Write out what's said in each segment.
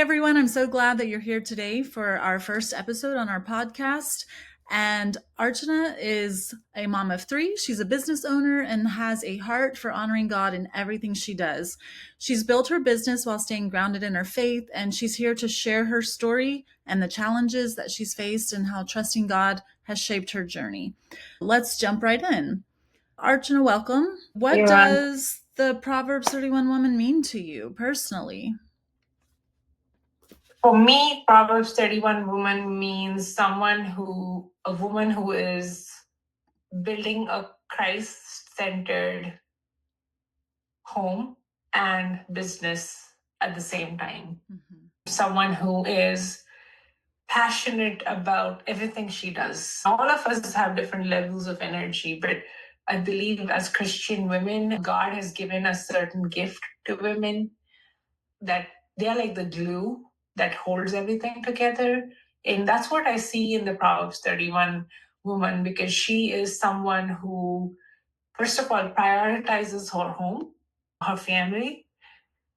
everyone. I'm so glad that you're here today for our first episode on our podcast. And Archana is a mom of three. She's a business owner and has a heart for honoring God in everything she does. She's built her business while staying grounded in her faith, and she's here to share her story and the challenges that she's faced and how trusting God has shaped her journey. Let's jump right in. Archana, welcome. What does the Proverbs 31 woman mean to you personally? For me, Proverbs 31 woman means a woman who is building a Christ-centered home and business at the same time. Mm-hmm. Someone who is passionate about everything she does. All of us have different levels of energy, but I believe as Christian women, God has given a certain gift to women that they are like the glue that holds everything together. And that's what I see in the Proverbs 31 woman, because she is someone who, first of all, prioritizes her home, her family,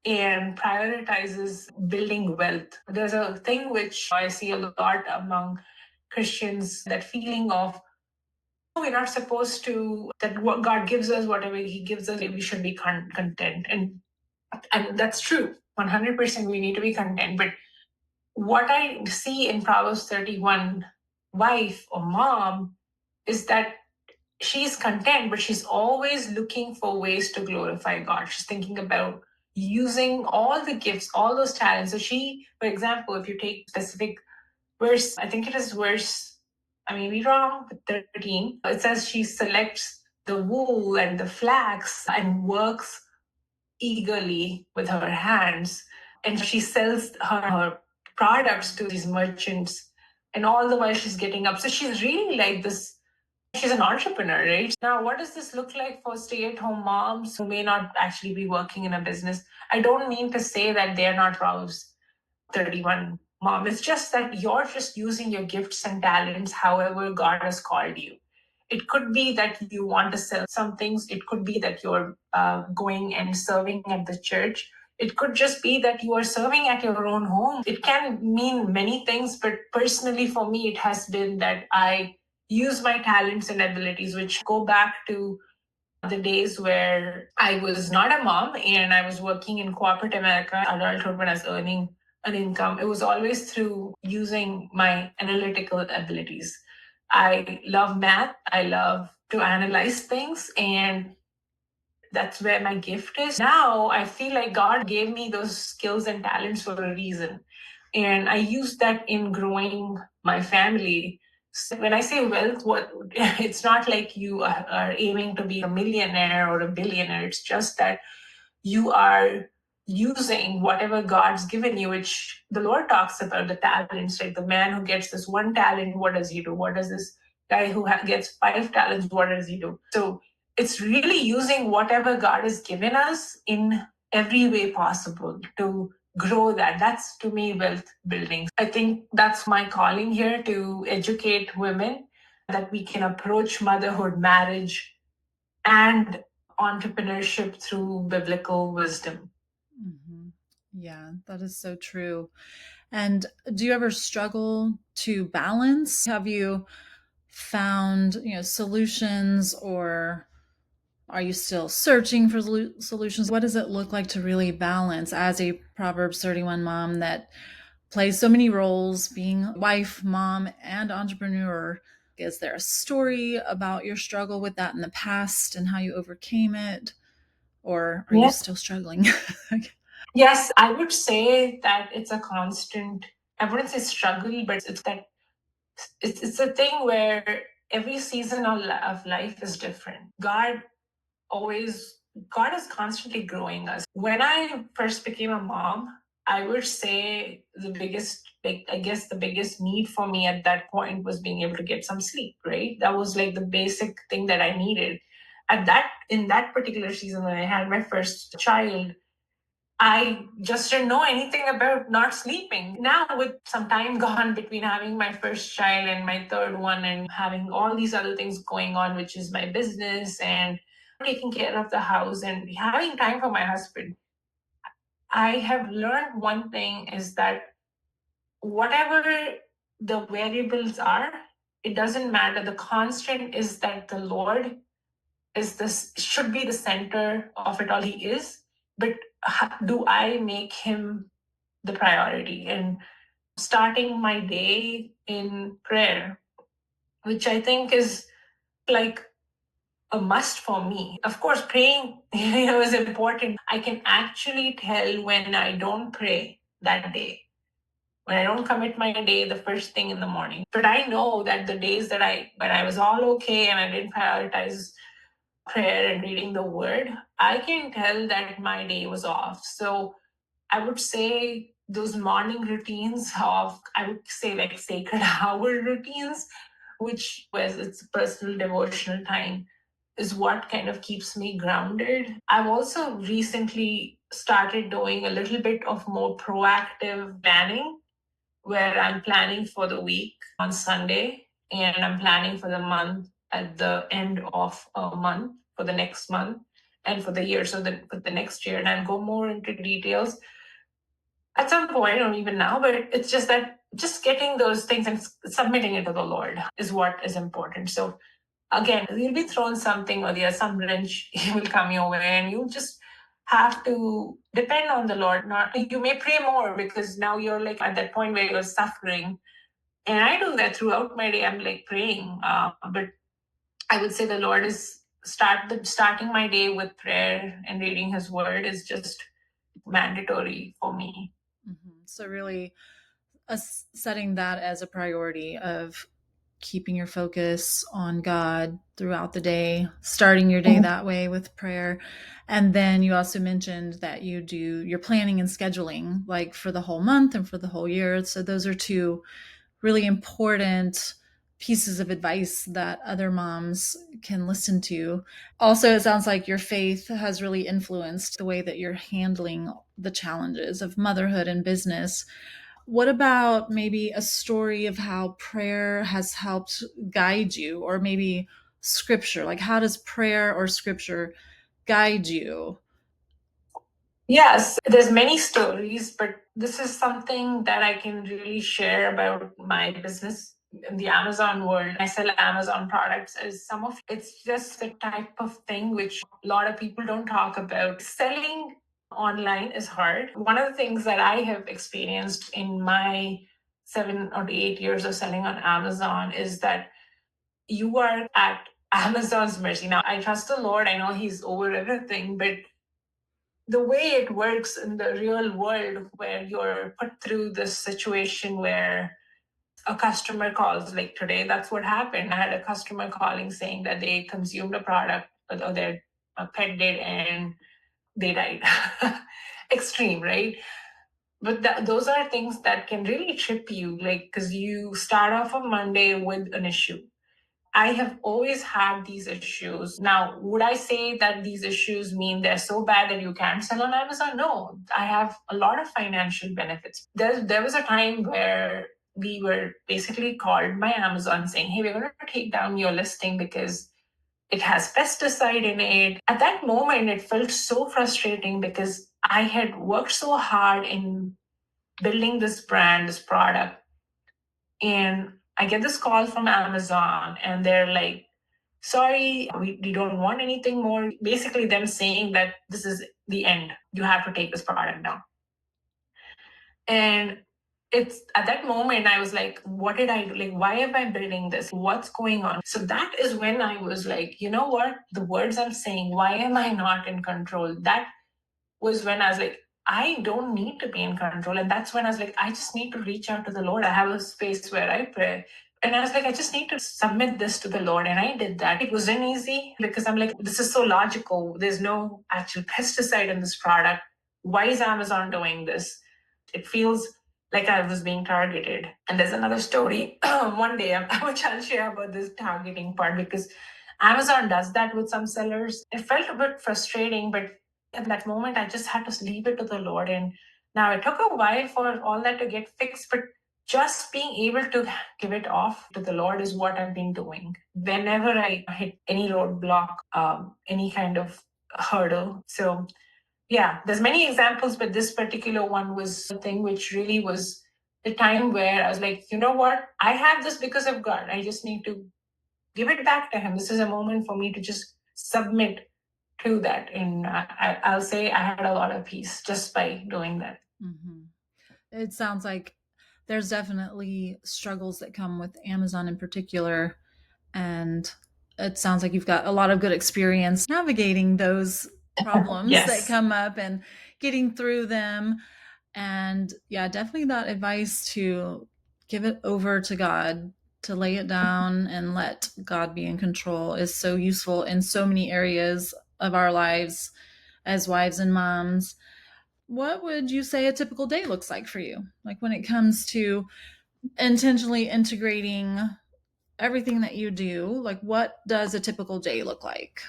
and prioritizes building wealth. There's a thing which I see a lot among Christians, that feeling of, we're not supposed to, that what God gives us, whatever He gives us, we should be content. And that's true. 100% we need to be content. But what I see in Proverbs 31 wife or mom is that she's content, but she's always looking for ways to glorify God. She's thinking about using all the gifts, all those talents. So she, for example, if you take specific verse, I think it is verse, I may be wrong, but 13, it says she selects the wool and the flax and works eagerly with her hands, and she sells her products to these merchants, and all the while she's getting up. So she's really like this, she's an entrepreneur, right? Now, what does this look like for stay-at-home moms who may not actually be working in a business? I don't mean to say that they're not Proverbs 31 mom. It's just that you're just using your gifts and talents however God has called you. It could be that you want to sell some things. It could be that you're going and serving at the church. It could just be that you are serving at your own home. It can mean many things, but personally for me, it has been that I use my talents and abilities, which go back to the days where I was not a mom and I was working in corporate America, adulthood, when I was earning an income. It was always through using my analytical abilities. I love math. I love to analyze things, and that's where my gift is. Now I feel like God gave me those skills and talents for a reason. And I use that in growing my family. So when I say wealth, it's not like you are aiming to be a millionaire or a billionaire. It's just that you are using whatever God's given you, which the Lord talks about the talents. Like the man who gets this one talent, what does he do? What does this guy who gets 5 talents, what does he do? So it's really using whatever God has given us in every way possible to grow that. That's, to me, wealth building. I think that's my calling here, to educate women that we can approach motherhood, marriage, and entrepreneurship through biblical wisdom. Mm-hmm. Yeah, that is so true. And do you ever struggle to balance? Have you found, solutions, or are you still searching for solutions? What does it look like to really balance as a Proverbs 31 mom that plays so many roles, being wife, mom, and entrepreneur? Is there a story about your struggle with that in the past and how you overcame it? Or are you still struggling? Yes, I would say that it's a constant, I wouldn't say struggle, but it's that it's a thing where every season of life is different. God is constantly growing us. When I first became a mom, I would say the biggest need for me at that point was being able to get some sleep, right? That was like the basic thing that I needed. In that particular season when I had my first child, I just didn't know anything about not sleeping. Now, with some time gone between having my first child and my third one, and having all these other things going on, which is my business and taking care of the house and having time for my husband, I have learned one thing is that whatever the variables are, it doesn't matter. The constant is that the Lord is this should be the center of it all. He is, but do I make him the priority? And starting my day in prayer, which I think is like a must for me. Of course, praying is important. I can actually tell when I don't pray that day, when I don't commit my day the first thing in the morning. But I know that the days that when I was all okay and I didn't prioritize prayer and reading the word, I can tell that my day was off. So I would say those morning routines of, I would say like sacred hour routines, which was its personal devotional time, is what kind of keeps me grounded. I've also recently started doing a little bit of more proactive planning, where I'm planning for the week on Sunday and I'm planning for the month at the end of a month for the next month and for the year, so that for the next year. And I'll go more into details at some point or even now, but it's just that just getting those things and submitting it to the Lord is what is important. So again, you'll be thrown something or there's some wrench will come your way and you just have to depend on the Lord. Not you may pray more because now you're like at that point where you're suffering. And I do that throughout my day. I'm like praying. But I would say the Lord is starting my day with prayer and reading his word is just mandatory for me. So really setting that as a priority of keeping your focus on God throughout the day, starting your day that way with prayer. And then you also mentioned that you do your planning and scheduling like for the whole month and for the whole year. So those are two really important pieces of advice that other moms can listen to. Also, it sounds like your faith has really influenced the way that you're handling the challenges of motherhood and business. What about maybe a story of how prayer has helped guide you, or maybe scripture? Like, how does prayer or scripture guide you? Yes, there's many stories, but this is something that I can really share about my business in the Amazon world. I sell Amazon products as some of it's just the type of thing which a lot of people don't talk about. Selling online is hard. One of the things that I have experienced in my 7 or 8 years of selling on Amazon is that you are at Amazon's mercy. Now, I trust the Lord. I know He's over everything, but the way it works in the real world, where you're put through this situation where a customer calls, like today, that's what happened. I had a customer calling saying that they consumed a product or their pet did and they died. Extreme, right? But those are things that can really trip you, like, because you start off on Monday with an issue. I have always had these issues. Now, would I say that these issues mean they're so bad that you can't sell on Amazon? No, I have a lot of financial benefits. There was a time where we were basically called by Amazon saying, hey, we're going to take down your listing because it has pesticide in it. At that moment, it felt so frustrating because I had worked so hard in building this brand, this product. And I get this call from Amazon and they're like, sorry, we don't want anything more. Basically, them saying that this is the end. You have to take this product down. And it's at that moment I was like, what did I do? Like, why am I building this? What's going on? So that is when I was like, you know what? The words I'm saying, why am I not in control? That was when I was like, I don't need to be in control. And that's when I was like, I just need to reach out to the Lord. I have a space where I pray. And I was like, I just need to submit this to the Lord. And I did that. It wasn't easy because I'm like, this is so logical. There's no actual pesticide in this product. Why is Amazon doing this? It feels like I was being targeted. And there's another story. One day, I'll share about this targeting part because Amazon does that with some sellers. It felt a bit frustrating, but at that moment, I just had to leave it to the Lord. And now it took a while for all that to get fixed, but just being able to give it off to the Lord is what I've been doing. Whenever I hit any roadblock, any kind of hurdle. So Yeah, there's many examples, but this particular one was a thing which really was the time where I was like, you know what? I have this because of God. I just need to give it back to Him. This is a moment for me to just submit to that. And I'll say I had a lot of peace just by doing that. Mm-hmm. It sounds like there's definitely struggles that come with Amazon in particular. And it sounds like you've got a lot of good experience navigating those problems Yes. that come up and getting through them. And yeah, definitely that advice to give it over to God, to lay it down and let God be in control is so useful in so many areas of our lives as wives and moms. What would you say a typical day looks like for you? Like when it comes to intentionally integrating everything that you do, like what does a typical day look like?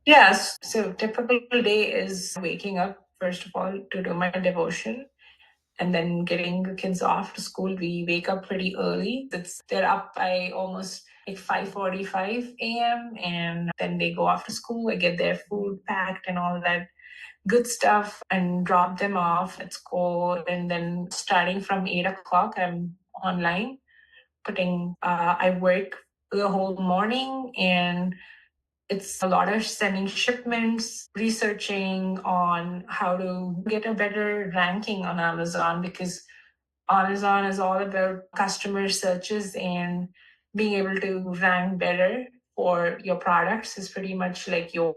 Yes. So typical day is waking up, first of all, to do my devotion and then getting the kids off to school. We wake up pretty early. They're up by almost like 5:45 a.m. and then they go off to school. I get their food packed and all that good stuff and drop them off at school. And then starting from 8 o'clock, I'm online I work the whole morning, and it's a lot of sending shipments, researching on how to get a better ranking on Amazon, because Amazon is all about customer searches, and being able to rank better for your products is pretty much like your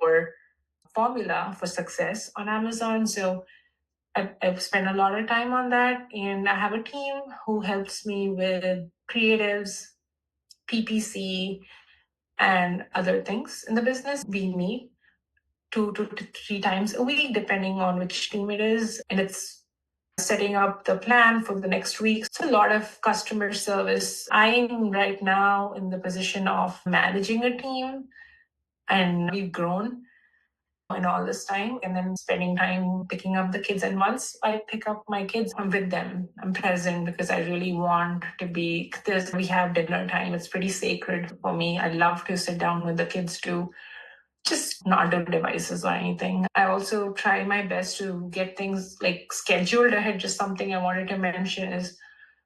formula for success on Amazon. So I've spent a lot of time on that, and I have a team who helps me with creatives, PPC, and other things in the business. We meet 2 to 3 times a week, depending on which team it is. And it's setting up the plan for the next week. It's a lot of customer service. I'm right now in the position of managing a team, and we've grown in all this time, and then spending time picking up the kids. And once I pick up my kids, I'm with them. I'm present because I really want to be this. We have dinner time. It's pretty sacred for me. I love to sit down with the kids too, just not do devices or anything. I also try my best to get things like scheduled ahead. Just something I wanted to mention is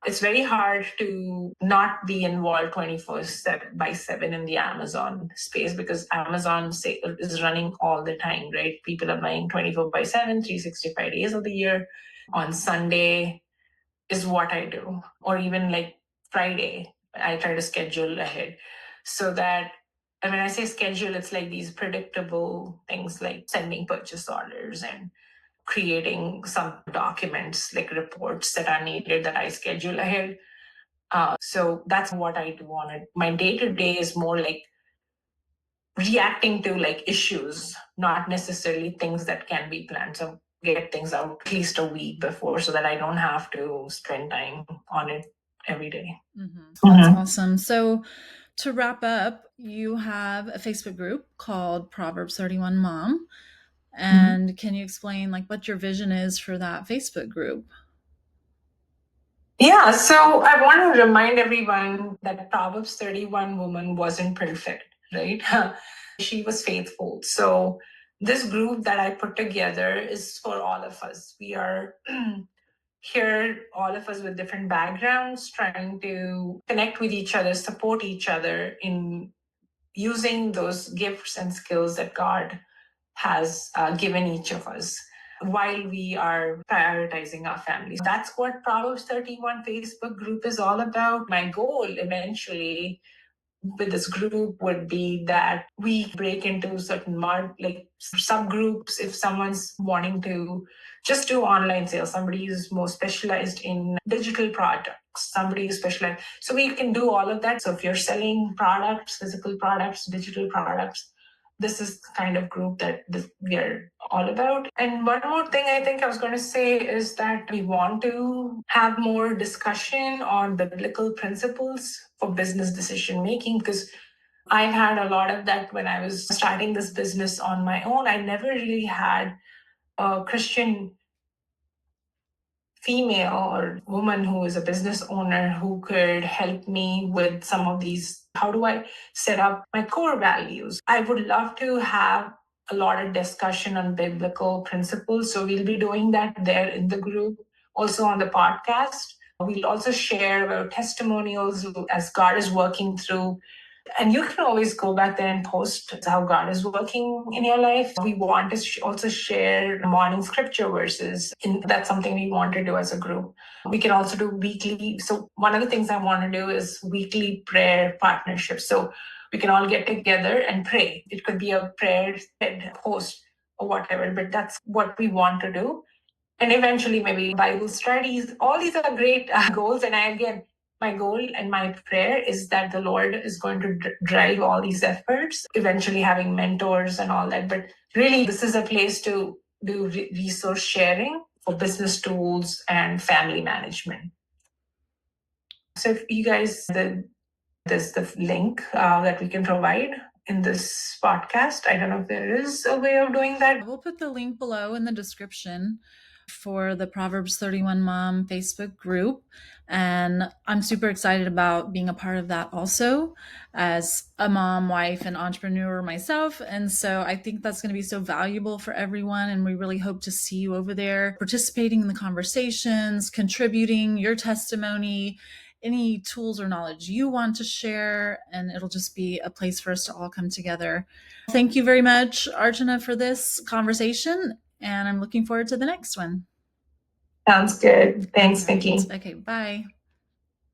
it's very hard to not be involved 24/7 in the Amazon space, because Amazon is running all the time, right? People are buying 24/7, 365 days of the year. On Sunday is what I do, or even like Friday, I try to schedule ahead so that, and when I say schedule, it's like these predictable things like sending purchase orders and creating some documents like reports that are needed that I schedule ahead. So that's what I do on it. My day to day is more like reacting to like issues, not necessarily things that can be planned. So get things out at least a week before so that I don't have to spend time on it every day. That's awesome. So to wrap up, you have a Facebook group called Proverbs 31 Mom. And can you explain like what your vision is for that Facebook group? Yeah, so I want to remind everyone that Proverbs 31 woman wasn't perfect, right? She was faithful. So this group that I put together is for all of us. We are here, all of us with different backgrounds, trying to connect with each other, support each other in using those gifts and skills that God has given each of us while we are prioritizing our families. That's what Proverbs 31 Facebook group is all about. My goal eventually with this group would be that we break into certain like subgroups. If someone's wanting to just do online sales, somebody is more specialized in digital products, somebody is specialized, so we can do all of that. So if you're selling products, physical products, digital products, this is the kind of group that we're all about. And one more thing I think I was going to say is that we want to have more discussion on biblical principles for business decision making, because I had a lot of that when I was starting this business on my own. I never really had a Christian female or woman who is a business owner who could help me with some of these. How do I set up my core values? I would love to have a lot of discussion on biblical principles. So we'll be doing that there in the group, also on the podcast. We'll also share our testimonials as God is working through. And you can always go back there and post how God is working in your life. We want to also share morning scripture verses. And that's something we want to do as a group. We can also do weekly. So one of the things I want to do is weekly prayer partnerships. So we can all get together and pray. It could be a prayer post or whatever, but that's what we want to do. And eventually maybe Bible studies. All these are great goals. And my goal and my prayer is that the Lord is going to drive all these efforts, eventually having mentors and all that. But really, this is a place to do resource sharing for business tools and family management. So if you guys, there's the link that we can provide in this podcast. I don't know if there is a way of doing that. We'll put the link below in the description for the Proverbs 31 Mom Facebook group. And I'm super excited about being a part of that also as a mom, wife, and entrepreneur myself. And so I think that's going to be so valuable for everyone. And we really hope to see you over there participating in the conversations, contributing your testimony, any tools or knowledge you want to share. And it'll just be a place for us to all come together. Thank you very much, Archana, for this conversation. And I'm looking forward to the next one. Sounds good. Thanks, Right. Nikki. Okay, bye.